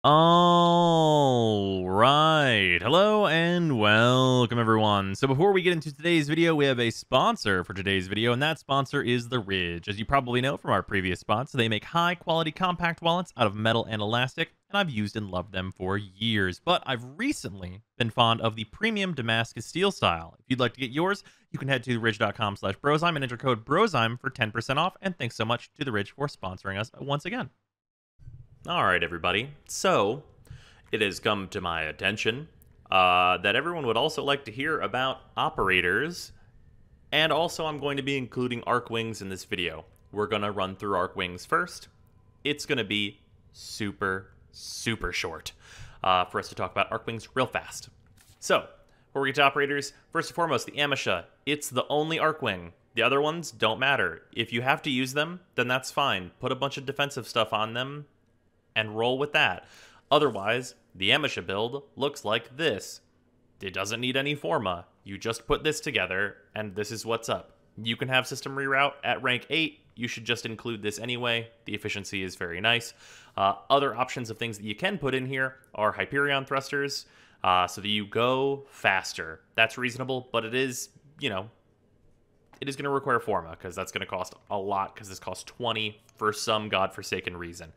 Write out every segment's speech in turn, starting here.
All right. Hello and welcome everyone. So before we get into today's video, we have a sponsor for today's video, and that sponsor is The Ridge. As you probably know from our previous spots, they make high quality compact wallets out of metal and elastic, and I've used and loved them for years. But I've recently been fond of the premium Damascus steel style. If you'd like to get yours, you can head to theridge.com/brozime and enter code brozime for 10% off. And thanks so much to The Ridge for sponsoring us once again. Alright everybody, so it has come to my attention that everyone would also like to hear about operators, and also I'm going to be including Archwings in this video. We're going to run through Archwings first. It's going to be super short for us to talk about Archwings real fast. So, before we get to operators, first and foremost, the Amisha. It's the only Archwing. The other ones don't matter. If you have to use them, then that's fine. Put a bunch of defensive stuff on them and roll with that. Otherwise, the Amisha build looks like this. It doesn't need any Forma. You just put this together, and this is what's up. You can have system reroute at rank 8. You should just include this anyway. The efficiency is very nice. Other options of things that you can put in here are Hyperion thrusters, so that you go faster. That's reasonable, but it is, it is going to require Forma, because that's going to cost a lot, because this costs 20 for some godforsaken reason.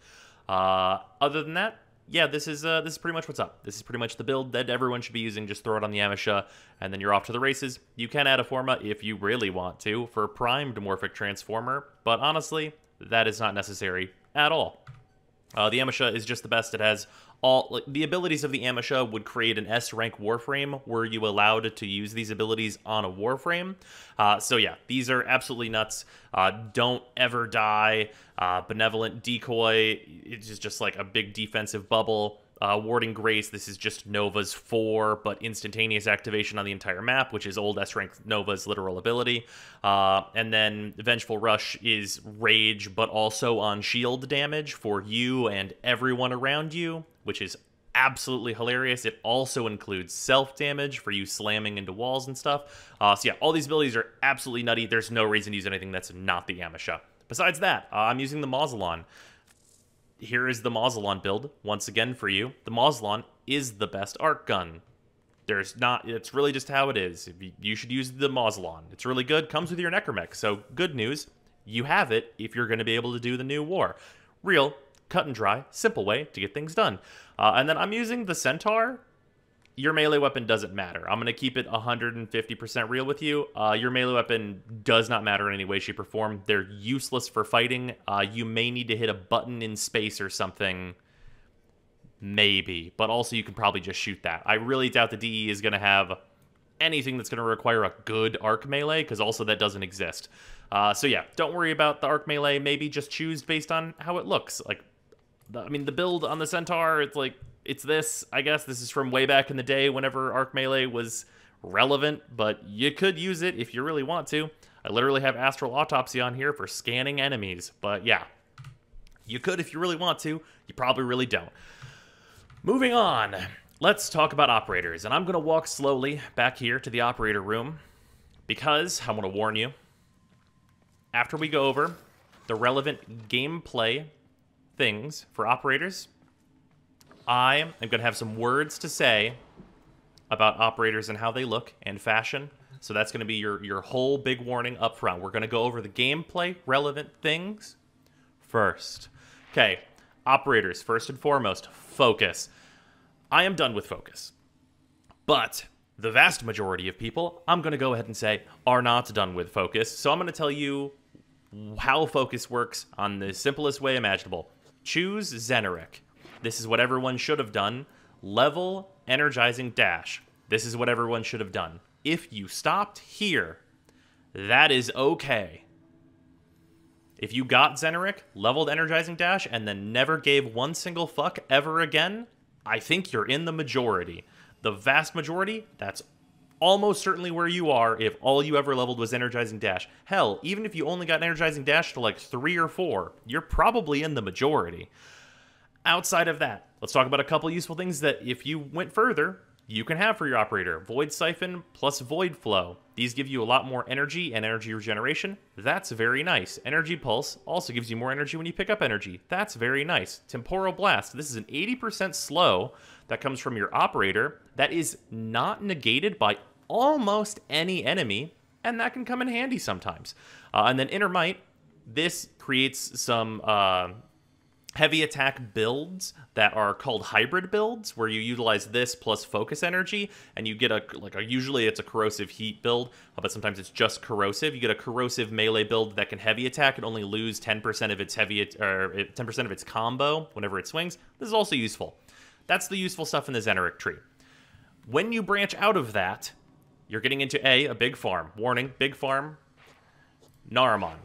Other than that, yeah, this is pretty much what's up. This is pretty much the build that everyone should be using. Just throw it on the Amisha, and then you're off to the races. You can add a Forma if you really want to for primed Morphic Transformer, but honestly, that is not necessary at all. The Amisha is just the best. It has all the abilities of the Amisha would create an S-rank Warframe were you allowed to use these abilities on a Warframe. So yeah, these are absolutely nuts. Don't ever die. Benevolent Decoy, it's just like a big defensive bubble. Warding Grace, this is just Nova's 4, but instantaneous activation on the entire map, which is old S-rank Nova's literal ability. And then Vengeful Rush is rage, but also on shield damage for you and everyone around you, which is absolutely hilarious. It also includes self-damage for you slamming into walls and stuff. So yeah, all these abilities are absolutely nutty. There's no reason to use anything that's not the Amisha. Besides that, I'm using the Mausolon. Here is the Mausolon build, once again for you. The Mausolon is the best arc gun. It's really just how it is. You should use the Mausolon. It's really good, comes with your Necromech, so good news. You have it if you're going to be able to do the new war. Real, cut and dry, simple way to get things done. And then I'm using the Centaur. Your melee weapon doesn't matter. I'm going to keep it 150% real with you. Your melee weapon does not matter in any way, shape, or form. They're useless for fighting. You may need to hit a button in space or something. Maybe. But also you can probably just shoot that. I really doubt the DE is going to have anything that's going to require a good arc melee, because also that doesn't exist. So yeah, don't worry about the arc melee. Maybe just choose based on how it looks. The build on the Centaur, it's this, I guess. This is from way back in the day whenever Arc Melee was relevant, but you could use it if you really want to. I literally have Astral Autopsy on here for scanning enemies, but yeah. You could if you really want to. You probably really don't. Moving on. Let's talk about operators, and I'm going to walk slowly back here to the operator room because, I want to warn you, after we go over the relevant gameplay things for operators, I am going to have some words to say about operators and how they look and fashion. So that's going to be your whole big warning up front. We're going to go over the gameplay relevant things first. Okay, operators, first and foremost, focus. I am done with focus. But the vast majority of people, I'm going to go ahead and say, are not done with focus. So I'm going to tell you how focus works on the simplest way imaginable. Choose ZENURIK. This is what everyone should have done. Level Energizing Dash. This is what everyone should have done. If you stopped here, that is okay. If you got ZENURIK, leveled Energizing Dash, and then never gave one single fuck ever again, I think you're in the majority. The vast majority, that's almost certainly where you are if all you ever leveled was Energizing Dash. Hell, even if you only got Energizing Dash to like 3 or 4, you're probably in the majority. Outside of that, let's talk about a couple useful things that if you went further, you can have for your operator Void Siphon plus Void Flow. These give you a lot more energy and energy regeneration. That's very nice. Energy Pulse also gives you more energy when you pick up energy. That's very nice. Temporal Blast. This is an 80% slow that comes from your operator that is not negated by almost any enemy, and that can come in handy sometimes. And then Inner Might. This creates some heavy attack builds that are called hybrid builds, where you utilize this plus focus energy, and you get usually it's a corrosive heat build, but sometimes it's just corrosive. You get a corrosive melee build that can heavy attack and only lose 10% of its 10% of its combo whenever it swings. This is also useful. That's the useful stuff in the ZENURIK tree. When you branch out of that, you're getting into a big farm. Warning, big farm, NARAMON.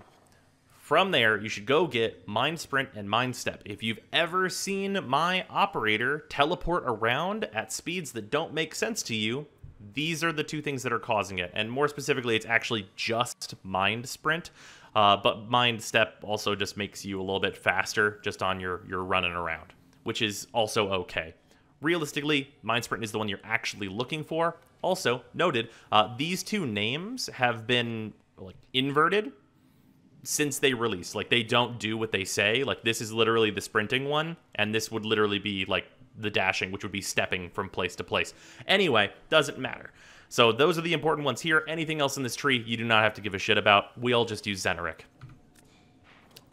From there, you should go get Mind Sprint and Mind Step. If you've ever seen my operator teleport around at speeds that don't make sense to you, these are the two things that are causing it. And more specifically, it's actually just Mind Sprint. But Mind Step also just makes you a little bit faster just on your running around, which is also okay. Realistically, Mind Sprint is the one you're actually looking for. Also, noted, these two names have been inverted since they released. They don't do what they say. This is literally the sprinting one, and this would literally be the dashing, which would be stepping from place to place. Anyway, doesn't matter. So those are the important ones here. Anything else in this tree, you do not have to give a shit about. We all just use ZENURIK.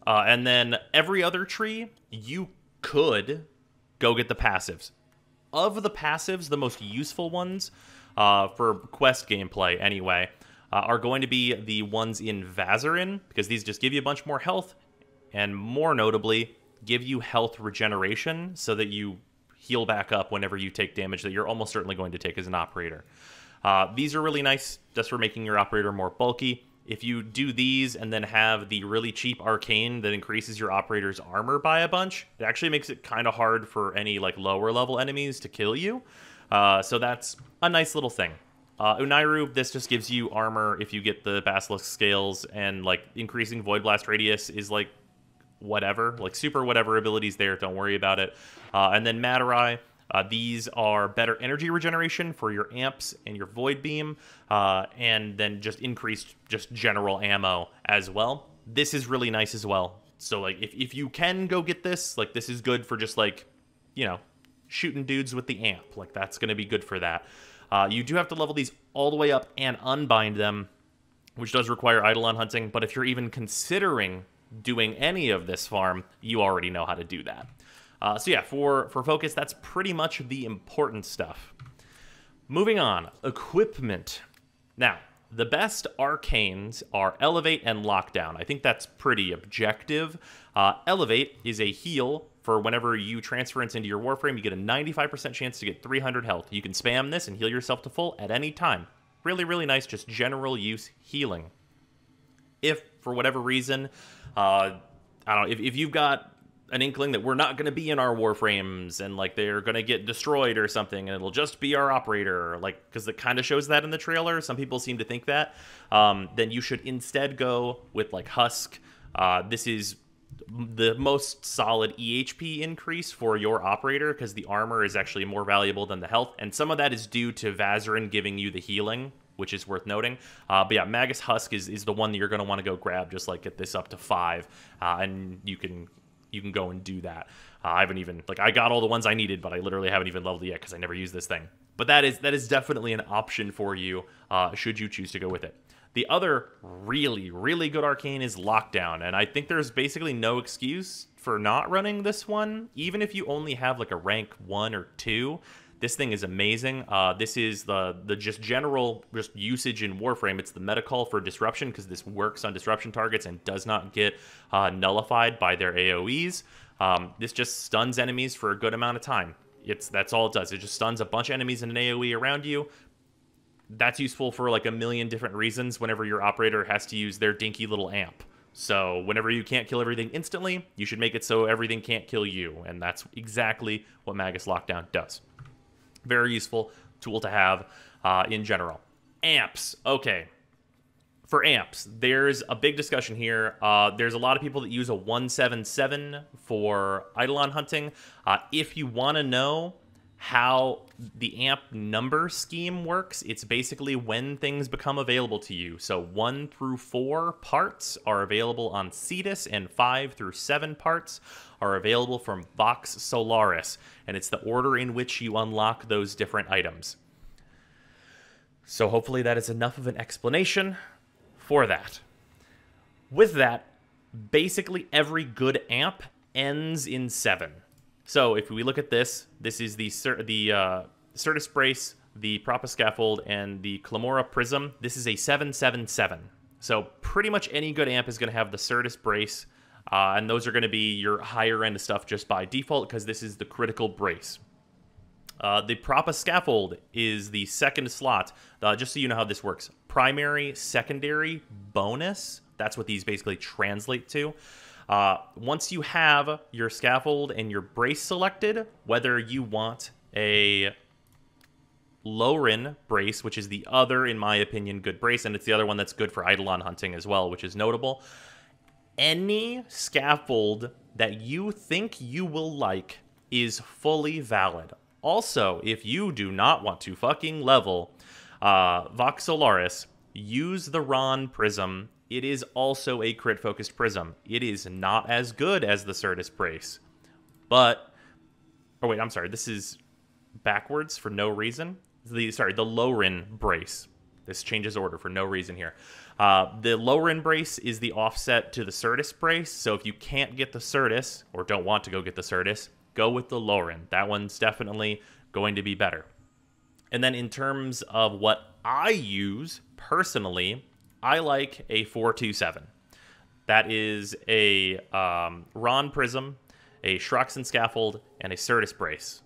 And then every other tree, you could go get the passives. Of the passives, the most useful ones, for quest gameplay anyway, are going to be the ones in VAZARIN, because these just give you a bunch more health, and more notably, give you health regeneration so that you heal back up whenever you take damage that you're almost certainly going to take as an operator. These are really nice just for making your operator more bulky. If you do these and then have the really cheap arcane that increases your operator's armor by a bunch, it actually makes it kind of hard for any lower level enemies to kill you. So that's a nice little thing. Unairu, this just gives you armor if you get the Basilisk Scales, and increasing Void Blast radius is whatever, super whatever abilities there, don't worry about it. And then Madurai, these are better energy regeneration for your amps and your Void Beam, and then just increased general ammo as well. This is really nice as well. So if you can go get this, this is good for just shooting dudes with the amp. That's going to be good for that. You do have to level these all the way up and unbind them, which does require Eidolon hunting, but if you're even considering doing any of this farm, you already know how to do that. So yeah, for focus, that's pretty much the important stuff. Moving on, equipment. Now, the best arcanes are Elevate and Lockdown. I think that's pretty objective. Elevate is a heal for whenever you transference into your Warframe. You get a 95% chance to get 300 health. You can spam this and heal yourself to full at any time. Really, really nice, just general use healing. If, for whatever reason, I don't know, if you've got an inkling that we're not going to be in our Warframes and they're going to get destroyed or something, and it'll just be our operator, because it kind of shows that in the trailer, some people seem to think that, then you should instead go with Husk. This is the most solid EHP increase for your operator, because the armor is actually more valuable than the health, and some of that is due to VAZARIN giving you the healing, which is worth noting. But yeah, Magus Husk is the one that you're going to want to go grab, just get this up to 5, and you can go and do that. I haven't even, I got all the ones I needed, but I literally haven't even leveled it yet because I never used this thing. But that is definitely an option for you, should you choose to go with it. The other really, really good arcane is Lockdown, and I think there's basically no excuse for not running this one. Even if you only have a rank 1 or 2, this thing is amazing. This is the general usage in Warframe. It's the meta call for Disruption, because this works on Disruption targets and does not get nullified by their AoEs. This just stuns enemies for a good amount of time. That's all it does. It just stuns a bunch of enemies in an AoE around you. That's useful for a million different reasons whenever your operator has to use their dinky little amp. So whenever you can't kill everything instantly, you should make it so everything can't kill you, and that's exactly what Magus Lockdown does. Very useful tool to have in general. Amps. Okay. For amps, there's a big discussion here. There's a lot of people that use a 177 for Eidolon hunting. If you want to know how the amp number scheme works. It's basically when things become available to you. So 1 through 4 parts are available on Cetus, and 5 through 7 parts are available from Vox Solaris. And it's the order in which you unlock those different items. So hopefully that is enough of an explanation for that. With that, basically every good amp ends in 7. So if we look at this, this is the Certus Brace, the Propa Scaffold, and the Clamora Prism. This is a 777. So pretty much any good amp is going to have the Certus Brace, and those are going to be your higher end stuff just by default because this is the critical brace. The Propa Scaffold is the second slot. Just so you know how this works. Primary, secondary, bonus. That's what these basically translate to. Once you have your scaffold and your brace selected, whether you want a Loadout brace, which is the other, in my opinion, good brace, and it's the other one that's good for Eidolon hunting as well, which is notable. Any scaffold that you think you will like is fully valid. Also, if you do not want to fucking level Vox Solaris, use the Ron Prism. It is also a crit-focused prism. It is not as good as the Certus Brace. But... oh, wait, I'm sorry. This is backwards for no reason. The Loadout Brace. This changes order for no reason here. The Loadout Brace is the offset to the Certus Brace. So if you can't get the Certus, or don't want to go get the Certus, go with the Loadout. That one's definitely going to be better. And then in terms of what I use, personally... I like a 427. That is a Ron Prism, a Shroxin Scaffold, and a Certus Brace.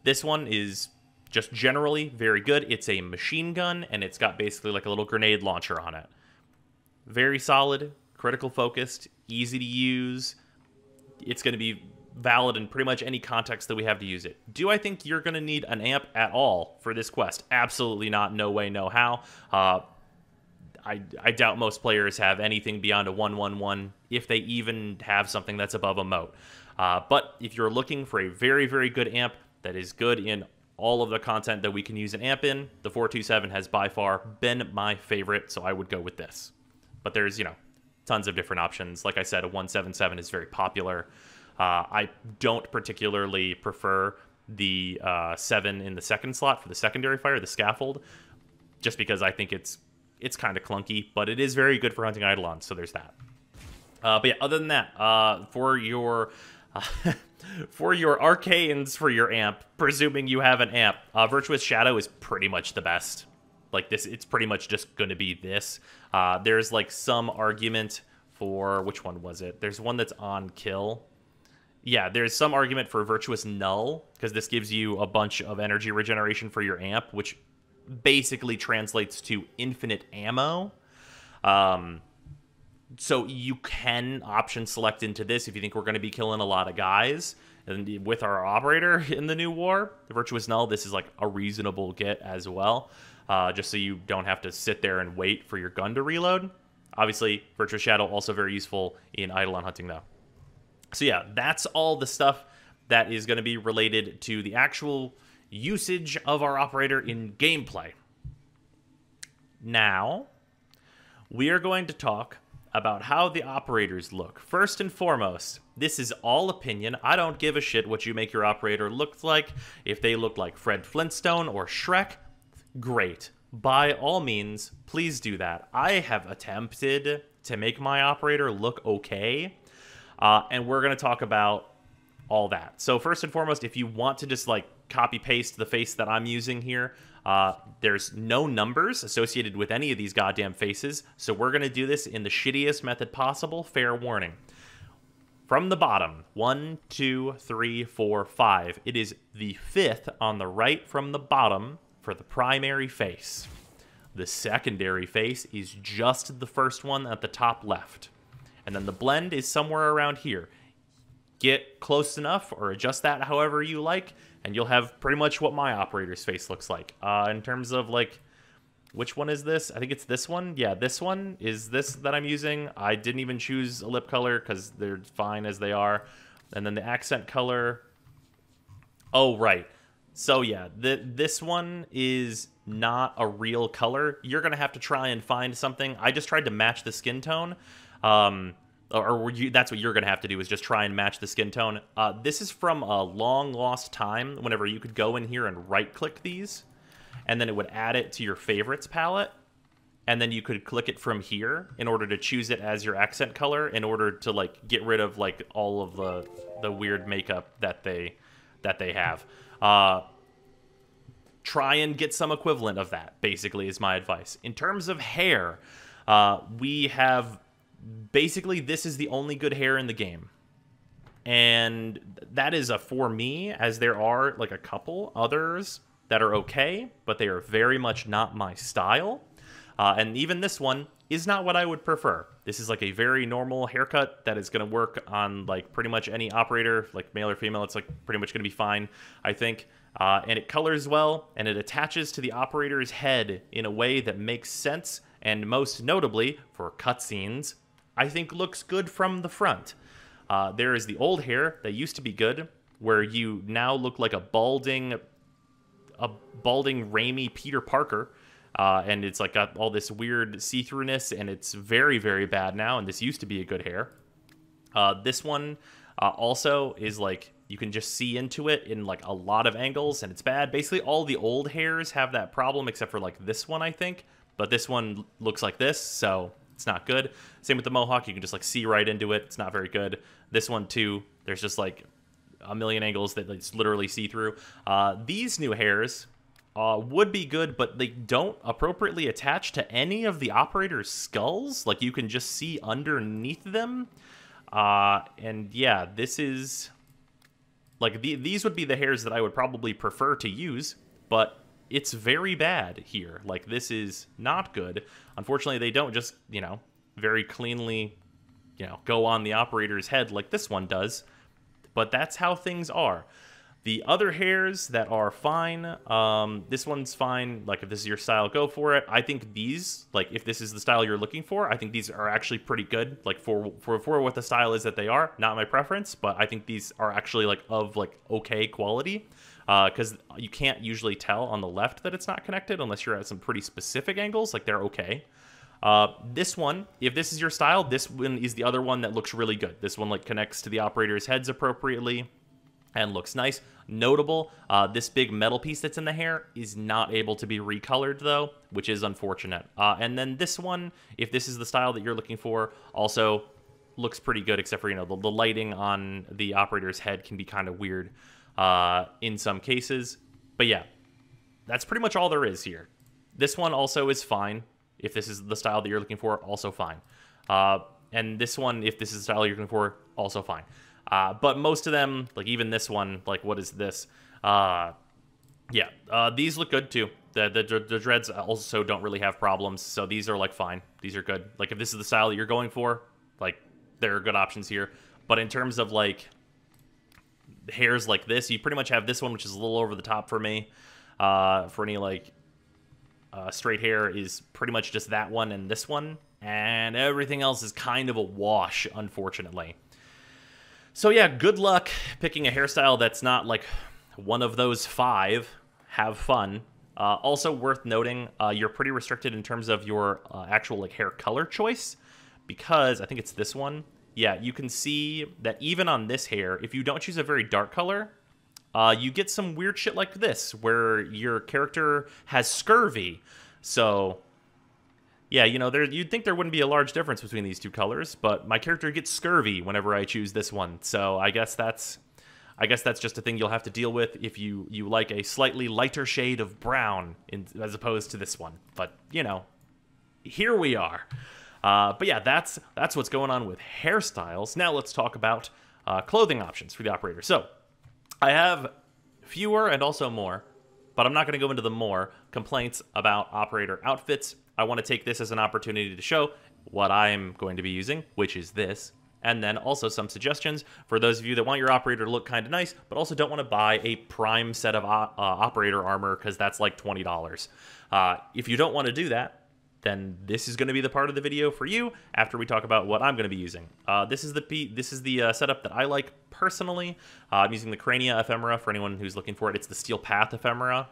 This one is just generally very good. It's a machine gun, and it's got basically like a little grenade launcher on it. Very solid, critical focused, easy to use. It's going to be valid in pretty much any context that we have to use it. Do I think you're going to need an amp at all for this quest? Absolutely not. No way, no how. I doubt most players have anything beyond a 111, if they even have something that's above a moat. But if you're looking for a very, very good amp that is good in all of the content that we can use an amp in, the 427 has by far been my favorite, so I would go with this. But there's, tons of different options. Like I said, a 177 is very popular. I don't particularly prefer the 7 in the second slot for the secondary fire, the scaffold, just because I think it's kind of clunky, but it is very good for hunting Eidolons, so there's that. But yeah, other than that, for your arcanes for your amp, presuming you have an amp, Virtuous Shadow is pretty much the best. Like this, it's pretty much just going to be this. There's like some argument for, which one was it? There's one that's on kill. Yeah, there's some argument for Virtuous Null, because this gives you a bunch of energy regeneration for your amp, which basically translates to infinite ammo. So you can option select into this if you think we're going to be killing a lot of guys. And with our operator in the new war, the Virtuous Null, this is like a reasonable get as well. Just so you don't have to sit there and wait for your gun to reload. Obviously, Virtuous Shadow also very useful in Eidolon hunting though. So yeah, that's all the stuff that is going to be related to the actual usage of our operator in gameplay. Now, we are going to talk about how the operators look. First and foremost, this is all opinion. I don't give a shit what you make your operator look like. If they look like Fred Flintstone or Shrek, great. By all means, please do that. I have attempted to make my operator look okay, and we're going to talk about all that. So first and foremost, if you want to just like copy paste the face that I'm using here, there's no numbers associated with any of these goddamn faces, so we're going to do this in the shittiest method possible. Fair warning. From the bottom, 1, 2, 3, 4, 5. It is the 5th on the right from the bottom for the primary face. The secondary face is just the first one at the top left. And then the blend is somewhere around here. Get close enough or adjust that however you like, and you'll have pretty much what my operator's face looks like. In terms of like, which one is this? I think it's this one. Yeah, this one is this that I'm using. I didn't even choose a lip color because they're fine as they are. And then the accent color. Oh, right. So yeah, this one is not a real color. You're gonna have to try and find something. I just tried to match the skin tone. That's what you're gonna have to do, is just try and match the skin tone. This is from a long lost time, whenever you could go in here and right click these, and then it would add it to your favorites palette, and then you could click it from here in order to choose it as your accent color, in order to like get rid of like all of the weird makeup that they have. Try and get some equivalent of that, basically, is my advice. In terms of hair, we have basically, this is the only good hair in the game. And that is a for me, as there are like a couple others that are okay, but they are very much not my style. And even this one is not what I would prefer. This is like a very normal haircut that is going to work on like pretty much any operator, like male or female. It's like pretty much going to be fine, I think. And it colors well, and it attaches to the operator's head in a way that makes sense, and most notably, for cutscenes, I think looks good from the front. There is the old hair that used to be good, where you now look like a balding Raimi Peter Parker. And it's like got all this weird see-throughness, and it's very, very bad now, and this used to be a good hair. This one also is like, you can just see into it in like a lot of angles, and it's bad. Basically, all the old hairs have that problem, except for like this one, I think. But this one looks like this, so it's not good. Same with the mohawk, you can just like see right into it. It's not very good. This one too, there's just like a million angles that it's literally see-through. These new hairs would be good, but they don't appropriately attach to any of the operator's skulls. Like, you can just see underneath them. And yeah, this is... like, these would be the hairs that I would probably prefer to use, but it's very bad here. Like, this is not good. Unfortunately, they don't just, you know, very cleanly, you know, go on the operator's head like this one does. But that's how things are. The other hairs that are fine, this one's fine. Like, if this is your style, go for it. I think these, like, if this is the style you're looking for, I think these are actually pretty good. Like, for what the style is that they are. Not my preference, but I think these are actually, like, of, like, okay quality. Because you can't usually tell on the left that it's not connected unless you're at some pretty specific angles. Like, they're okay. This one, if this is your style, this one is the other one that looks really good. This one, like, connects to the operator's heads appropriately and looks nice. Notable, this big metal piece that's in the hair is not able to be recolored, though, which is unfortunate. And then this one, if this is the style that you're looking for, also looks pretty good, except for, you know, the lighting on the operator's head can be kind of weird in some cases. But yeah, that's pretty much all there is here. This one also is fine. If this is the style that you're looking for, also fine. And this one, if this is the style you're looking for, also fine. But most of them, like even this one, like what is this? These look good too. The dreads also don't really have problems, so these are like fine. These are good. Like if this is the style that you're going for, like there are good options here. But in terms of like hairs like this, you pretty much have this one, which is a little over the top for me. For any like straight hair is pretty much just that one and this one, and everything else is kind of a wash, unfortunately. So yeah, good luck picking a hairstyle that's not like one of those 5. Have fun. Also worth noting, you're pretty restricted in terms of your actual like hair color choice, because I think it's this one. Yeah, you can see that even on this hair, if you don't choose a very dark color, you get some weird shit like this, where your character has scurvy. So yeah, you know, you'd think there wouldn't be a large difference between these two colors, but my character gets scurvy whenever I choose this one. So I guess that's just a thing you'll have to deal with if you like a slightly lighter shade of brown as opposed to this one. But, you know, here we are. But yeah, that's what's going on with hairstyles. Now let's talk about clothing options for the operator. So I have fewer and also more, but I'm not going to go into the more complaints about operator outfits. I want to take this as an opportunity to show what I'm going to be using, which is this, and then also some suggestions for those of you that want your operator to look kind of nice, but also don't want to buy a prime set of operator armor, because that's like $20. If you don't want to do that, then this is going to be the part of the video for you after we talk about what I'm going to be using. This is the setup that I like personally. I'm using the Crania ephemera for anyone who's looking for it. It's the Steel Path ephemera.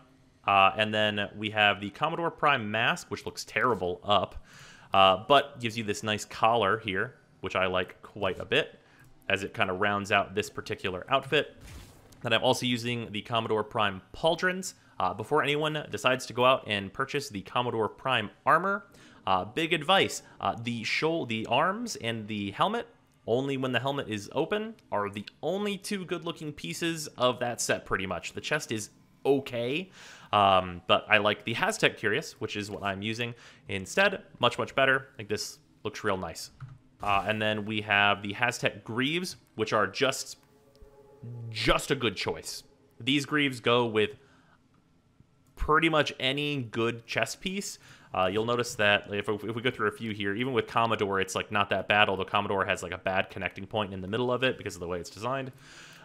And then we have the Commodore Prime mask, which looks terrible up, but gives you this nice collar here, which I like quite a bit, as it kind of rounds out this particular outfit. Then I'm also using the Commodore Prime pauldrons. Before anyone decides to go out and purchase the Commodore Prime armor, big advice, the arms and the helmet, only when the helmet is open, are the only two good-looking pieces of that set, pretty much. The chest is okay, but I like the Aztec Curious, which is what I'm using instead. Much, much better. I think this looks real nice. And then we have the Aztec Greaves, which are just a good choice. These Greaves go with pretty much any good chess piece. You'll notice that if we go through a few here, even with Commodore, it's like not that bad, although Commodore has like a bad connecting point in the middle of it because of the way it's designed.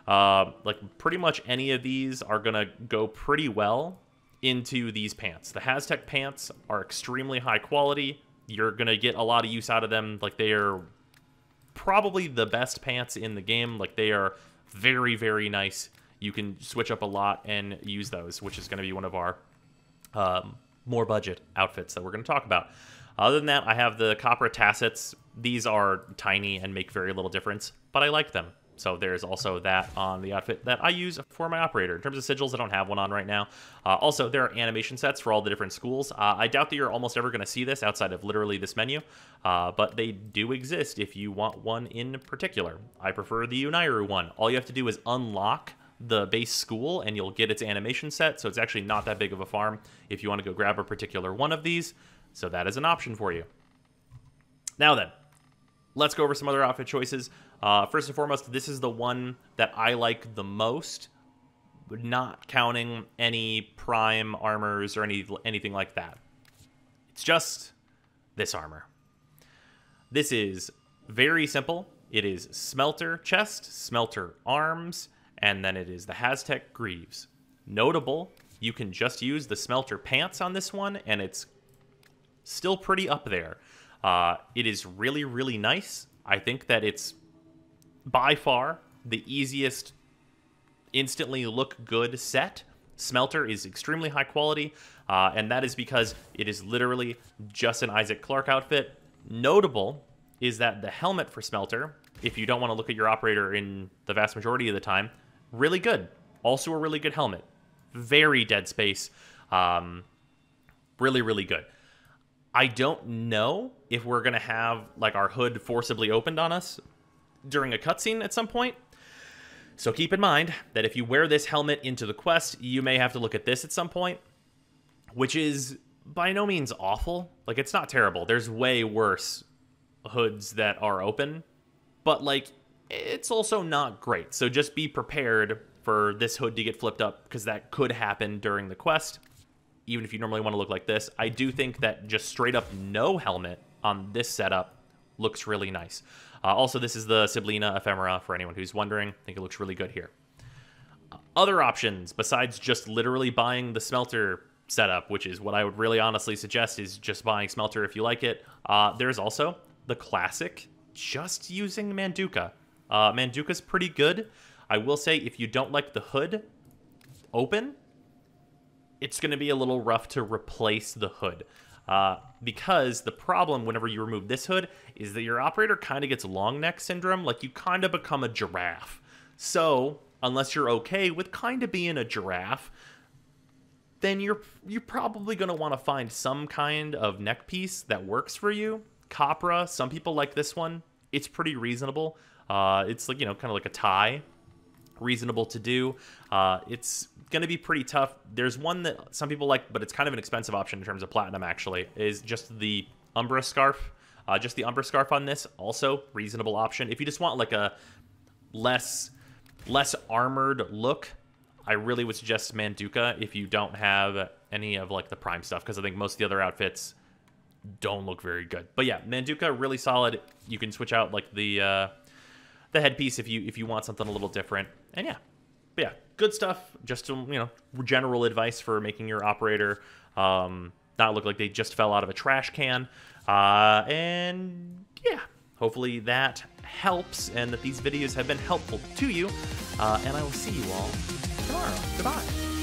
Like pretty much any of these are gonna go pretty well into these pants. The Aztec pants are extremely high quality. You're gonna get a lot of use out of them. Like, they are probably the best pants in the game. Like, they are very, very nice. You can switch up a lot and use those, which is going to be one of our more budget outfits that we're going to talk about. Other than that, I have the copper tassets. These are tiny and make very little difference, but I like them. So there's also that on the outfit that I use for my operator. In terms of sigils, I don't have one on right now. Also, there are animation sets for all the different schools. I doubt that you're almost ever going to see this outside of literally this menu, but they do exist if you want one in particular. I prefer the Uniru one. All you have to do is unlock the base school and you'll get its animation set, so it's actually not that big of a farm if you want to go grab a particular one of these. So that is an option for you. Now then, let's go over some other outfit choices. First and foremost, this is the one that I like the most, not counting any prime armors or anything like that. It's just this armor. This is very simple. It is smelter chest, smelter arms, and then it is the Aztec Greaves. Notable, you can just use the smelter pants on this one, and it's still pretty up there. It is really, really nice. I think that it's by far the easiest instantly look good set. Smelter is extremely high quality, and that is because it is literally just an Isaac Clarke outfit. Notable is that the helmet for Smelter, if you don't want to look at your operator in the vast majority of the time, really good. Also a really good helmet. Very dead space. Really, really good. I don't know if we're going to have like our hood forcibly opened on us during a cutscene at some point. So keep in mind that if you wear this helmet into the quest, you may have to look at this at some point, which is by no means awful. Like, it's not terrible. There's way worse hoods that are open, but like, it's also not great. So just be prepared for this hood to get flipped up, because that could happen during the quest, even if you normally want to look like this. I do think that just straight up no helmet on this setup looks really nice. Also, this is the Siblina ephemera for anyone who's wondering. I think it looks really good here. Other options besides just literally buying the Smelter setup, which is what I would really honestly suggest, is just buying Smelter if you like it. There's also the classic, just using Manduka. Manduka's pretty good. I will say, if you don't like the hood open, it's going to be a little rough to replace the hood. Because the problem whenever you remove this hood is that your operator kind of gets long neck syndrome. Like, you kind of become a giraffe. So unless you're okay with kind of being a giraffe, then you're probably going to want to find some kind of neck piece that works for you. Capra, some people like this one. It's pretty reasonable. It's like, you know, kind of like a tie. Reasonable to do. It's going to be pretty tough. There's one that some people like, but it's kind of an expensive option in terms of platinum, actually, is just the Umbra Scarf. Just the Umbra Scarf on this, also reasonable option. If you just want like a less armored look, I really would suggest Manduka if you don't have any of like the prime stuff, because I think most of the other outfits don't look very good. But yeah, Manduka, really solid. You can switch out like the headpiece if you want something a little different. And yeah, but yeah, good stuff. Just, you know, general advice for making your operator not look like they just fell out of a trash can. And yeah, hopefully that helps and that these videos have been helpful to you. And I will see you all tomorrow. Goodbye.